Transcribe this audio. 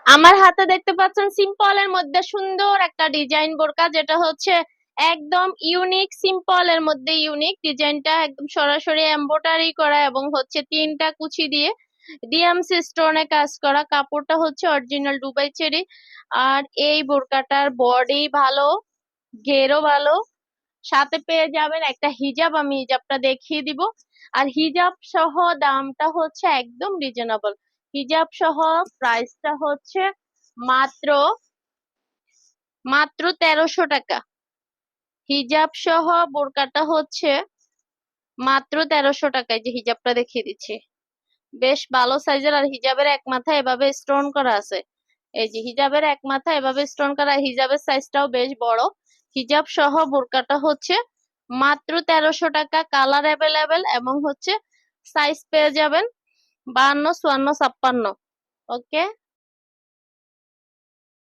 আমার হাতে দেখতে পাচ্ছেন সিম্পল এর মধ্যে সুন্দর একটা ডিজাইন বোরকা, যেটা হচ্ছে একদম ইউনিক, সিম্পল এর মধ্যে ইউনিক। ডিজাইনটা একদম সরাসরি এমব্রয়ডারি করা এবং হচ্ছে তিনটা কুচি দিয়ে ডিএমসি স্টোনে কাজ করা। কাপড়টা হচ্ছে অরিজিনাল দুবাই চেরি। আর এই বোরকাটার বডি ভালো, ঘেরও ভালো, সাথে পেয়ে যাবেন একটা হিজাব। আমি হিজাবটা দেখিয়ে দিব। আর হিজাব সহ দামটা হচ্ছে একদম রিজনেবল। হিজাব সহ প্রাইসটা হচ্ছে মাত্র মাত্র 1300 টাকা। হিজাব সহ বোরকাটা হচ্ছে মাত্র 1300 টাকায়। যে হিজাবটা দেখিয়ে দিচ্ছি, বেশ ভালো সাইজের। আর হিজাবের এক মাথায় এভাবে স্টোন করা আছে। এই যে হিজাবের এক মাথায় এভাবে স্টোন করা, হিজাবের সাইজটাও বেশ বড়। হিজাব সহ বোরকাটা হচ্ছে মাত্র 1300 টাকা। কালার অ্যাভেলেবেল এবং হচ্ছে সাইজ পেয়ে যাবেন 52, 54, 56। ওকে।